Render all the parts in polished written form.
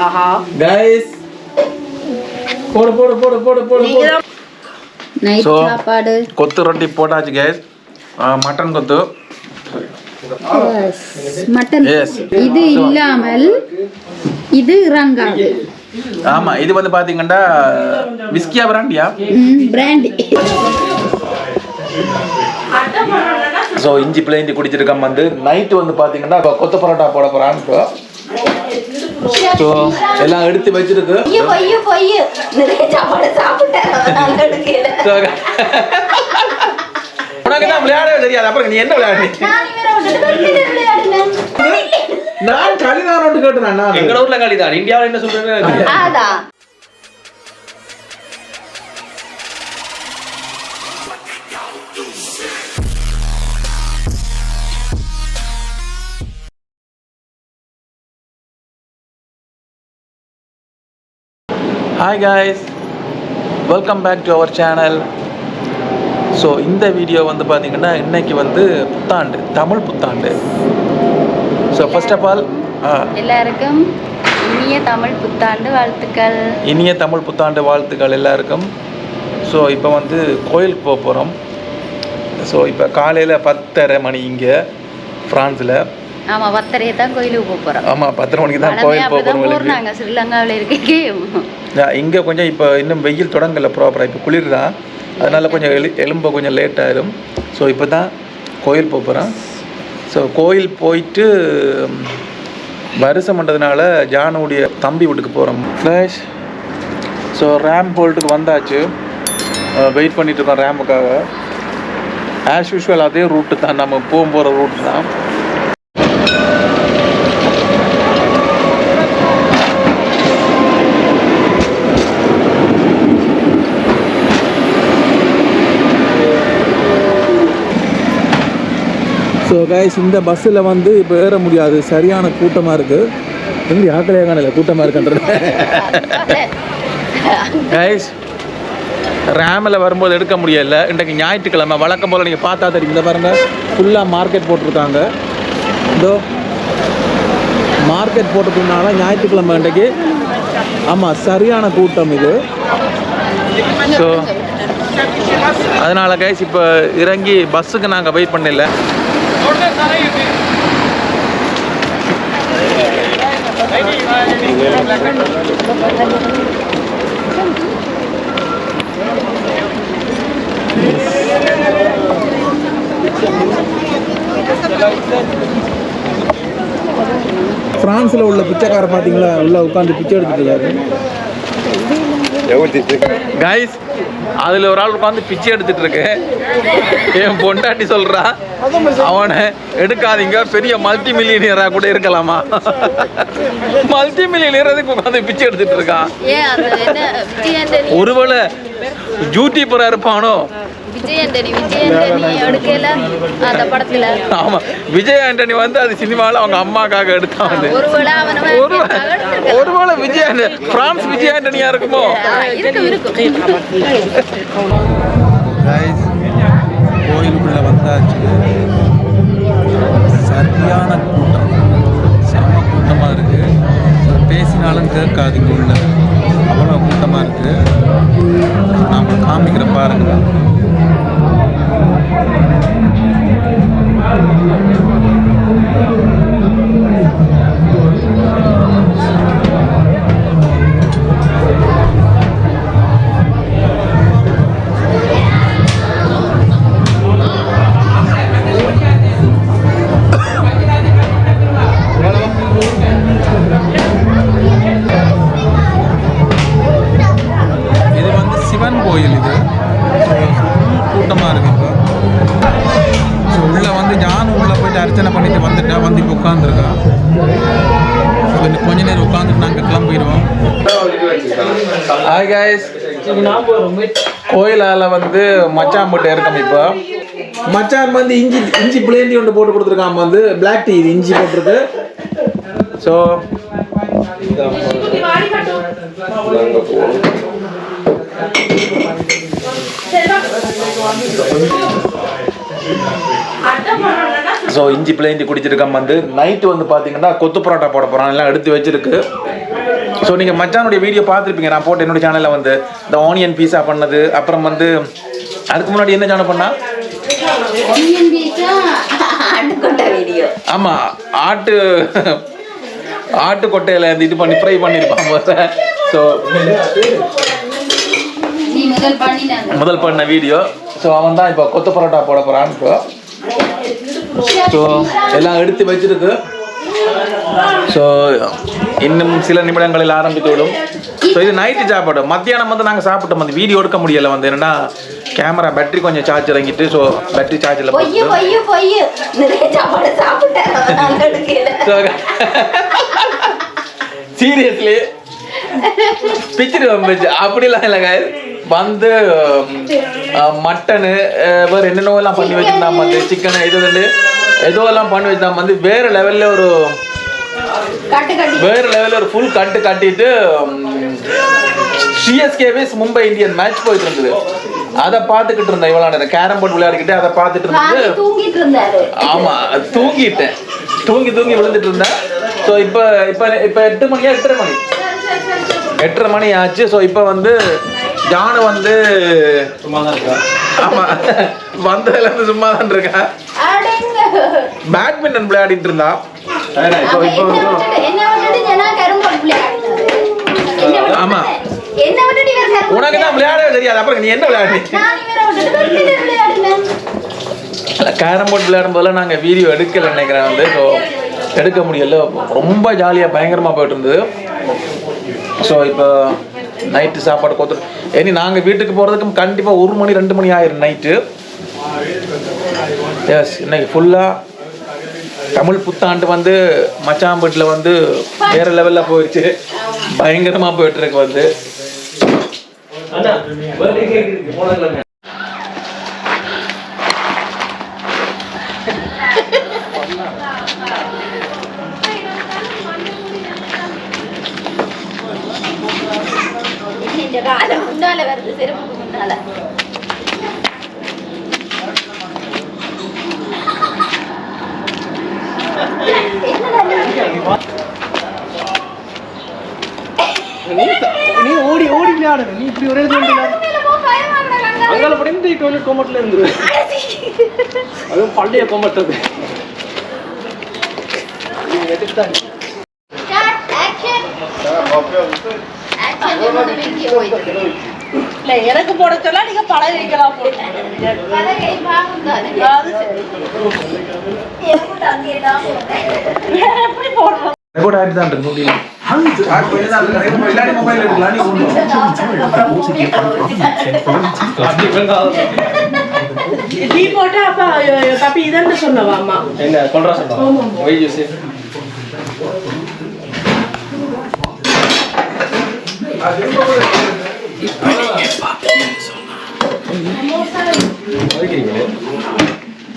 ஆஹா guys போடு போடு போடு போடு போடு நைட் சாப்பாடு கொத்து ரொட்டி போட்டாச்சு गाइस மட்டன் கொத்து மட்டன் இது இல்லாமல் இது இறங்காது ஆமா இது வந்து பாத்தீங்கன்னா விஸ்கியா பிராண்டியா பிராண்டி சோ இஞ்சி பிளேந்தி குடிச்சிருக்கோம் வந்து நைட் வந்து பாத்தீங்கன்னா கொத்து பரோட்டா போட போறான் சோ எல்லாம் எடுத்து வச்சிருக்கு நிறைய சாப்பாடு சாப்பிட்டேன் உனக்கு தான் விளையாடவே தெரியாது அப்புறம் நீ என்ன விளையாடுறீங்க நான் களிதான் ஒன்று கேட்டேன் நான் எங்க ஊர்ல களிதான் இந்தியாவுல என்ன சொல்றது அதான் hi guys welcome back to our channel. So இந்த வீடியோ வந்து பார்த்தீங்கன்னா இன்றைக்கி வந்து புத்தாண்டு, தமிழ் புத்தாண்டு. ஸோ ஃபர்ஸ்ட் ஆஃப் ஆல் எல்லாருக்கும் இனிய தமிழ் புத்தாண்டு வாழ்த்துக்கள். இனிய தமிழ் புத்தாண்டு வாழ்த்துக்கள் எல்லாருக்கும். ஸோ இப்போ வந்து கோயிலுக்கு போக போகிறோம். ஸோ இப்போ காலையில் 10:30 மணி இங்கே ஃப்ரான்ஸில். ஆமாம் 10:30 தான் கோயிலுக்கு போக போகிறோம். ஆமாம் 10 மணிக்கு தான் கோயில் போக போகிறோம். நாங்கள் ஸ்ரீலங்காவில் இருக்கோம். இங்கே கொஞ்சம் இப்போ இன்னும் வெயில் தொடங்கலை ப்ராப்பராக, இப்போ குளிர் தான், அதனால் கொஞ்சம் எலும்ப கொஞ்சம் லேட் ஆகிடும். ஸோ இப்போ தான் கோயில் போக போகிறோம். ஸோ கோயில் போயிட்டு வருஷம் பண்ணுறதுனால ஜானுடைய தம்பி வீட்டுக்கு போகிறோம். ப்ளஸ் ஸோ ரேம் போல்ட்டுக்கு வந்தாச்சு, வெயிட் பண்ணிகிட்ருக்கோம் ரேமுக்காக. ஆஸ் யூஷுவல் அதே ரூட்டு தான், நம்ம போகிற ரூட்டு தான். ஸோ கைஸ் இந்த பஸ்ஸில் வந்து இப்போ ஏற முடியாது, சரியான கூட்டமாக இருக்குது. எங்கே ஆக்கலையே காணல, கூட்டமாக இருக்குன்றது. கைஸ் ரேமில் வரும்போது எடுக்க முடியல. இன்றைக்கு ஞாயிற்றுக்கிழமை, வழக்கம் போல் நீங்கள் பார்த்தா தெரியும். இந்த பாருங்கள் ஃபுல்லாக மார்க்கெட் போட்டிருக்காங்க. இதோ மார்க்கெட் போட்டதுனால ஞாயிற்றுக்கிழமை இன்றைக்கு ஆமாம் சரியான கூட்டம் இது. ஸோ அதனால் கைஸ் இப்போ இறங்கி பஸ்ஸுக்கு நாங்கள் வெயிட் பண்ணல. பிரான்ஸில் உள்ள பிச்சைக்கார பார்த்தீங்களா, உள்ள உட்காந்து பிச்சை எடுத்துட்டு இருக்காரு. கைஸ் அதில் ஒரு ஆள் உட்காந்து பிச்சை எடுத்துட்டு இருக்கு. என் பொண்டாட்டி சொல்றா அவனை எடுக்காதீங்க, பெரிய மல்டி மில்லியனியரா கூட இருக்கலாமா. மல்டி மில்லியனியர் உட்காந்து பிச்சை எடுத்துட்டு இருக்கான். ஒருவேளை யூடியூபரா இருப்பானோ. ஆமா விஜய் ஆண்டனி வந்து அது சினிமாவில் அவங்க அம்மாக்காக எடுத்தாங்க. ஒருவேளை விஜய் பிரான்ஸ் விஜய் ஆண்டனியா இருக்குமோ. கோயிலுக்குள்ள வந்தாச்சு, சரியான கூட்டம், செம்ம கூட்டமாக இருக்கு. பேசினாலும் கேட்காதுங்க, உள்ள அவ்வளோ கூட்டமாக இருக்கு. நாம் காமிக்கிற பாருங்க. இது வந்து சிவன் கோயில், இது கூட்டமாக இருக்கு. இப்போ ஸோ உள்ளே வந்து ஜானு உள்ளே போயிட்டு அர்ச்சனை பண்ணிட்டு வந்துட்டா, வந்து இப்போ உட்காந்துருக்கா. கொஞ்ச நேரம் உட்காந்துட்டு நாங்கள் கிளம்பிடுவோம். ஹாய் கைஸ், கோயிலால் வந்து மச்சான் போட்டு இருக்கோம். இப்போ மச்சான் வந்து இஞ்சி பிளேந்தி ஒன்று போட்டு கொடுத்துருக்கான். வந்து பிளாக் டீ, இது இஞ்சி போட்டிருக்கு. ஸோ ஸோ இஞ்சி பிளேந்தி குடிச்சிருக்கோம். வந்து நைட்டு வந்து பார்த்தீங்கன்னா கொத்து பரோட்டா போட போகிறான், எல்லாம் எடுத்து வச்சிருக்கு. ஸோ நீங்கள் மச்சானுடைய வீடியோ பார்த்துருப்பீங்க, நான் போட்டு என்னோட சேனலில் வந்து இந்த ஆனியன் பீஸா பண்ணது. அப்புறம் வந்து அதுக்கு முன்னாடி என்ன சேனல் பண்ணா? ஆனியன் பீஸா ஆட்டுக்கொட்டை வீடியோ. ஆமாம், ஆட்டு கொட்டையில் இந்த இது பண்ணி ஃப்ரை பண்ணியிருப்பான் போத. ஸோ முதல் பண்ண வீடியோ. ஸோ அவன் தான் இப்போ கொத்து பரோட்டா போட போகிறான். ஸோ எல்லாம் எடுத்து வச்சிருக்கு. ஸோ இன்னும் சில நிமிடங்களில் ஆரம்பித்து விடும். ஸோ இது நைட்டு சாப்பாடு. மத்தியானம் வந்து நாங்கள் சாப்பிட்டோம், அந்த வீடியோ எடுக்க முடியலை. வந்து என்னன்னா கேமரா பேட்டரி கொஞ்சம் சார்ஜ் இறங்கிட்டு, ஸோ பேட்டரி சார்ஜில் சீரியஸ்லி பிச்சுட்டு வந்துச்சு. அப்படிலாம் இல்லைங்க. வந்து மட்டனு வேறு என்னென்னோ எல்லாம் பண்ணி வச்சுருந்தாம, வந்து சிக்கனு ஏதோ எல்லாம் பண்ணி வச்சுருந்தாம, வந்து வேறு லெவலில் ஒரு ஃபுல் கட்டு கட்டிட்டு சிஎஸ்கேவிஸ் மும்பை இந்தியன் மேட்ச் போயிட்டு இருந்தது. அதை பார்த்துக்கிட்டு இருந்தேன் இவ்வளோ நேரம். கேரம் போர்டு விளையாடிக்கிட்டு அதை பார்த்துட்டு இருந்தது. ஆமாம், தூங்கி விழுந்துட்டு இருந்தேன். ஸோ இப்போ 8 மணியா 8:30 மணி ஆச்சு. ஸோ இப்போ வந்து ஜானு வந்து சும்மா தான் இருக்கா. ஆமாம், வந்ததுலேருந்து சும்மா தான் இருக்கா. பேட்மிண்டன் விளையாடிட்டு இருந்தா. ஆமா, உனக்கு தான் விளையாடவே தெரியாது, அப்புறம் நீ என்ன விளையாடு? கேரம் போர்டு விளையாடும் போதெல்லாம் நாங்கள் வீடியோ எடுக்கல நினைக்கிறேன். வந்து ஸோ எடுக்க முடியல. ரொம்ப ஜாலியாக பயங்கரமாக போயிட்டு இருந்தது. ஸோ இப்போ நைட்டு சாப்பாடு கொடுத்துரு. இனி நாங்கள் வீட்டுக்கு போகிறதுக்கும் கண்டிப்பாக 1 மணி 2 மணி ஆயிரும் நைட்டு. எஸ், இன்னைக்கு ஃபுல்லாக தமிழ் புத்தாண்டு வந்து மச்சான் வீட்டில் வந்து வேற லெவலில் போயிடுச்சு. பயங்கரமாக போயிட்டுருக்கு. வந்து முன்னால வருது, செருப்புக்கு முன்னால. நீ ஓடி விளையாடு. நீ இப்படி ஒரே அங்கால படிந்து டாய்லெட் கோமட்ல இருந்து அதுவும் பள்ளிய கோமட் அது. எனக்கு போட சொல்ல நீங்க பழக வைக்கலாம்.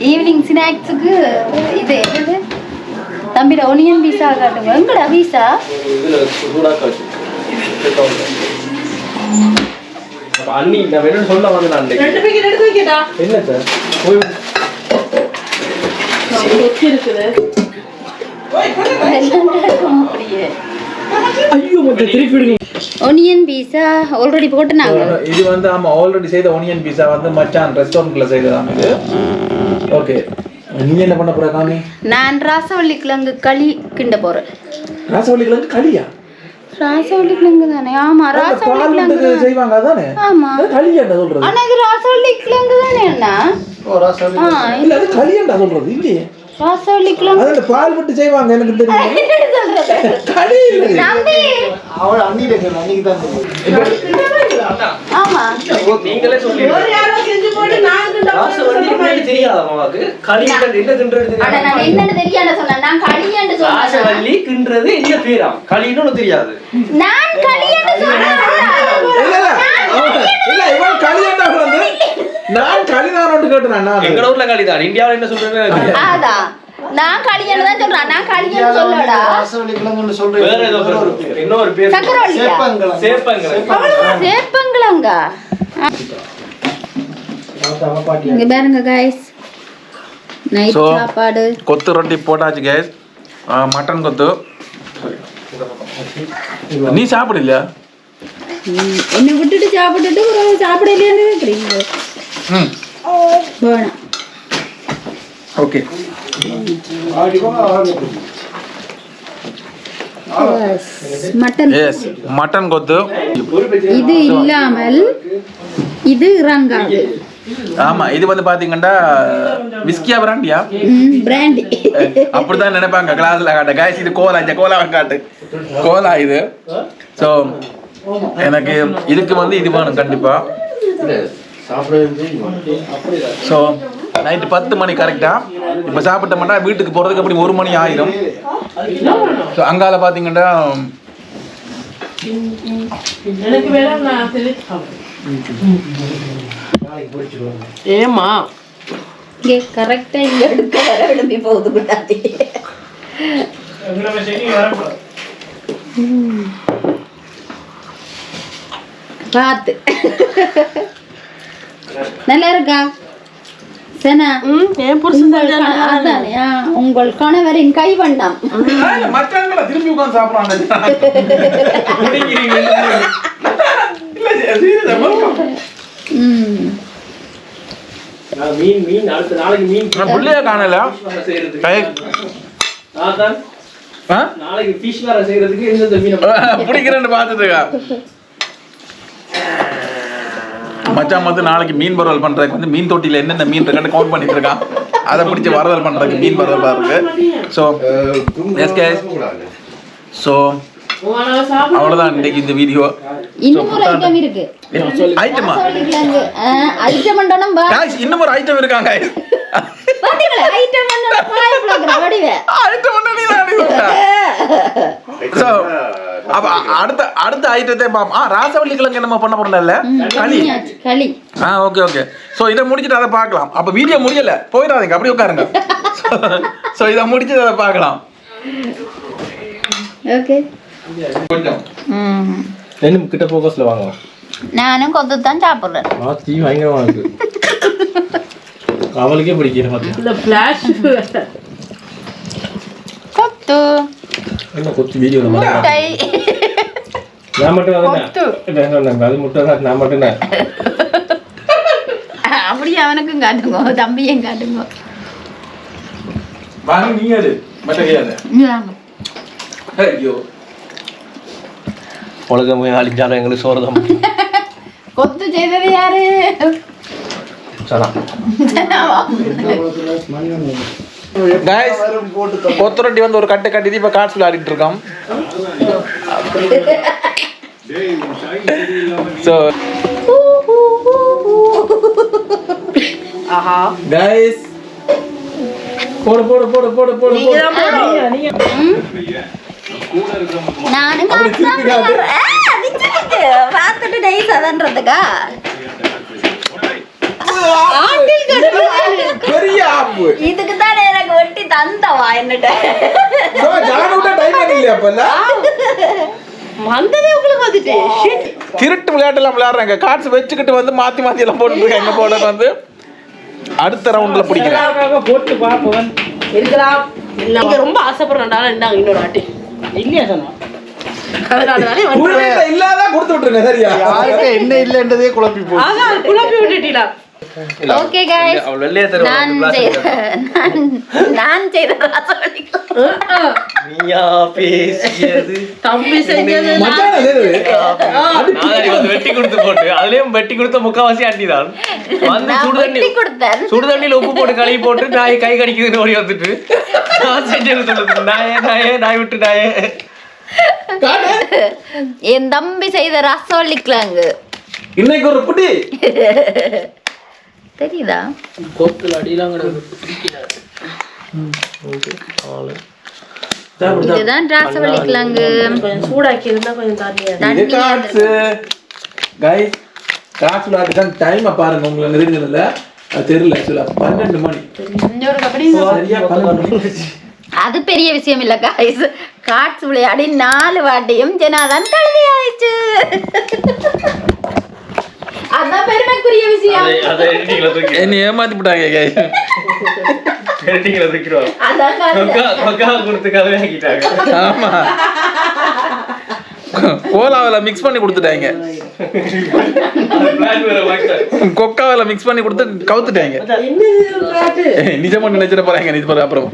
ஈவினிங் ஸ்நாக்ஸுக்கு இது என்னது தம்பிட ஒனியன் பீஸா காட்டுங்க. எங்கடா பீஸா? அண்ணி நான் வேணும்னு சொல்ல வந்து நான் ரெண்டு பேக்கெட் எடுத்து வைக்கடா. என்ன சார் போய் இருக்குது. ஐயோ மொத்த திருப்பி விடுங்க. ஒனியன் பீஸா ஆல்ரெடி போட்டுனாங்க. இது வந்து ஆமா ஆல்ரெடி செய்த ஒனியன் பீஸா வந்து மச்சான் ரெஸ்டாரண்ட்ல செய்ததாம் இது. ஓகே, நீ என்ன பண்ண போற காமி? நான் ராசவள்ளி கிழங்கு களி கிண்ட போறேன். ராசவள்ளி கிழங்கு களியா? ராசவள்ளி கிழங்கு தானே? ஆமா, ராசவள்ளி கிழங்கு செய்வாங்க அதானே? ஆமா, களியாண்டா சொல்றது. ஆனா இது ராசவள்ளி கிழங்கு தானே அண்ணா? ஓ ராசவள்ளி. இல்ல அது களியாண்டா சொல்றது இல்லையே. ராசவள்ளி கிழங்கு அதுல பால் விட்டு செய்வாங்க, எனக்கு தெரியும். என்ன சொல்றது? களி இல்ல நம்பி. அவள அண்ணிட்ட கேளு, அன்னைக்கு தான் தெரியும். ஆமா, நீங்களே சொல்லுங்க. ஒரு யாரோ செஞ்சு போட்டு நான் கிண்ட ராசவள்ளி என்ன தெரியாதா மாமாக்கு? களின்றது என்ன கிண்டறது தெரியாது. அட நான் என்னன்னு தெரியாத சொன்னேன். நான் களியன்னு சொன்னேன். ராசவள்ளி கிண்டறது என்ன பேரா? களின்னு தெரியாது. நான் களியன்னு சொன்னேன். இல்ல இவன் களியாண்டா வந்து நான் களிதானோன்னு கேட்டேன். நான் எங்க ஊர்ல களிதான். இந்தியாவுல என்ன சொல்றது? ஆதா நான் களியன்னு தான் சொல்றேன். நான் களியன்னு சொல்லடா. ராசவள்ளி கிழங்குன்னு சொல்றேன். வேற ஏதோ பேர். இன்னொரு பேர். சக்கரவள்ளி. சேப்பங்கிழங்க. இங்க பாருங்க गाइस. நைட் சாப்பாடு. கொத்து ரொட்டி போட்டாச்சு गाइस. மட்டன் கொத்து. நீ சாப்பிடலையா? என்னை விட்டுட்டு சாப்பிட்டுட்டு சாப்பிட இல்லையான்னு கேட்குறீங்க. வேணாம். ஓகே. மட்டன். எஸ், மட்டன் கொத்து. இது இல்லாமல் இது இறங்காது. ஆமா, இது வந்து பாத்தீங்கன்னா விஸ்கியா பிராண்டியா? பிராண்டி. அப்படிதான் நினைப்பாங்க கிளாஸ்ல காட்ட. கைஸ் இது கோலா, இந்த கோலா காட்டு. கோலா இது. ஸோ எனக்கு இதுக்கு வந்து இது வேணும் கண்டிப்பா. ஸோ நைட்டு 10 மணி கரெக்டா. இப்போ சாப்பிட்டோம்னா வீட்டுக்கு போறதுக்கு அப்படி 1 மணி ஆயிரும். ஸோ அங்கால பாத்தீங்கன்னா ஏமா கரெக்டா இங்க எடுக்க வர விளம்பி போகுது கூடாது. பார்த்து நல்லா இருக்கா சனா? ஏன் புருஷன் உங்கள் கணவரின் கைவண்ணம். மச்சான்கள திரும்பி உட்கார்ந்து சாப்பிடுறாங்க. மீன் மீன் அடுத்த நாளைக்கு மீன் புள்ளையா காணல. நாளைக்கு ஃபிஷ் வேற செய்யறதுக்கு இந்த மீனை பிடிக்கிறேன்னு பார்த்துட்டுக்கா. மச்சான் வந்து நாளைக்கு மீன் வறுவல் பண்றதுக்கு வந்து மீன் தொட்டியில என்னென்ன மீன் இருக்குன்னு கவுண்ட் பண்ணிட்டு இருக்கான். அதை பிடிச்சி வறுவல் பண்றதுக்கு மீன் வறுவலா இருக்கு. ஸோ ஸோ அவ்வளவுதான் இன்னைக்கு இந்த வீடியோ. இன்னும் ஒரு ஐட்டம் இருக்கு. ஐட்டமா? ஐட்டம் பண்ணனும் பா. गाइस இன்னும் ஒரு ஐட்டம் இருக்காங்க गाइस. பாத்தீங்களா? ஐட்டம் பண்ணனும் பாய் ப்ரோகிராம் வடிவே. ஐட்டம் பண்ணனே நான் சொல்றேன். சோ அப்ப அடுத்த ஐட்டத்தை பாப்போம். ராசவள்ளி கிழங்கு நம்ம பண்ண போறோம்ல களி. Okay okay. சோ இத முடிச்சிட்டு அத பார்க்கலாம். அப்ப வீடியோ முடியல. போயிடாதீங்க, அப்படியே உட்காருங்க. சோ இத முடிச்சிட்டு அத பார்க்கலாம். ஓகே. கொஞ்சம் என்ன கிட்ட ஃபோக்கஸ்ல வாங்க. நானும் கொத்து தான் சாப்பிடுறேன். தீ பயங்கரமா இருக்கு. அவளுக்கே பிடிக்கல பாத்து. இந்த ஃபிளாஷ் கொத்து என்ன கொத்து வீடியோல முட்டை. நான் மட்டும் அதான் அது முட்டை தான். நான் மட்டும் தான் அப்படியே அவனுக்கும் காட்டுங்க, தம்பியும் காட்டுங்க. வாங்க நீங்க அது மட்டகையாத. ஐயோ உலகம் போய் அழிஞ்சாலும் எங்களுக்கு சோறுதான். கொத்து செய்தது யாரு? சனா गाइस கொத்துரட்டி வந்து ஒரு கட்டு கட்டி இப்ப காட்ஸ் விளையாடிட்டு இருக்கோம். சோ ஆஹா गाइस போடு போடு போடு போடு போடு. நீங்க தான் போடுங்க. நீங்க நானும் பார்த்துட்டு நைஸ் அதன்றதுக்கா பெரிய ஆப்பு. இதுக்கு தான் எனக்கு வெட்டி தந்தவா என்னட்ட. சோ ஜானுட்ட டைம் இல்லையா அப்பல? வந்ததே உங்களுக்கு வந்துட்டு திருட்டு விளையாட்டு எல்லாம் விளையாடுறாங்க. கார்ட்ஸ் வச்சுக்கிட்டு வந்து மாத்தி மாத்தி எல்லாம் போட்டுருக்காங்க. என்ன போட வந்து அடுத்த ரவுண்ட்ல பிடிக்கிறேன். போட்டு பாப்போம் இருக்கலாம். நீங்க ரொம்ப ஆசைப்படுறனால இந்தாங்க இன்னொரு ஆட்டி. இல்லையா சொன்னா அதனாலதானே உங்கள்ட்ட இல்லாத கொடுத்து விட்டுருங்க. சரியா? யாருக்கு என்ன இல்லன்றதே குழப்பி போகுது. அதான் குழப்பி விட்டுட்டீங்களா? ஓகே गाइस, நான் செய்த நீயா பேசியது தம்பி செஞ்சது மச்சான் அது நாளை வந்து வெட்டி கொடுத்து போட்டு அதுலயும் வெட்டி கொடுத்த முக்காவாசி அண்டிதான் வந்து சுடுதண்ணில உப்பு போட்டு கழுவி போட்டு நாய் கை கடிக்குதுன்னு ஓடி வந்துட்டு நான் செஞ்சது சொல்லுது. நாய் விட்டு நாயே என் தம்பி செய்த ரசோலிக்கலாங்க. இன்னைக்கு ஒரு புடி தெரியுதா? கோத்துல அடிலாம் கிடக்கு. இதுதான் ரசோலிக்கலாங்க. கொஞ்சம் சூடாக்கி இருந்தா கொஞ்சம் தண்ணியா இது காட்ஸ் गाइस. காட்ஸ் விளையாட்டு தான். டைம் பாருங்க, உங்களுக்கு தெரிஞ்சதுல தெரியல. சொல்ல 12 மணி. சரியா 12 மணி. அது பெரிய விஷயம் இல்ல गाइस. காட்ஸ் விளையாடி 4 வாட்டியும் ஜனாதான் கழுதி ஆயிடுச்சு. அதான் பெருமைக்குரிய விஷயம். அதை எடிட்டிங்ல தூக்கி என்ன ஏமாத்தி விட்டாங்க गाइस. எடிட்டிங்ல தூக்கிடுவாங்க. அதான் கொக்கா கொடுத்து கழுவி ஆக்கிட்டாங்க. ஆமா கோலாவில் மிக்ஸ் பண்ணி கொடுத்துட்டாங்க, கொக்காவில் மிக்ஸ் பண்ணி கொடுத்து கவுத்துட்டாங்க. நிஜமா நினைச்சிட போறாங்க அப்புறம்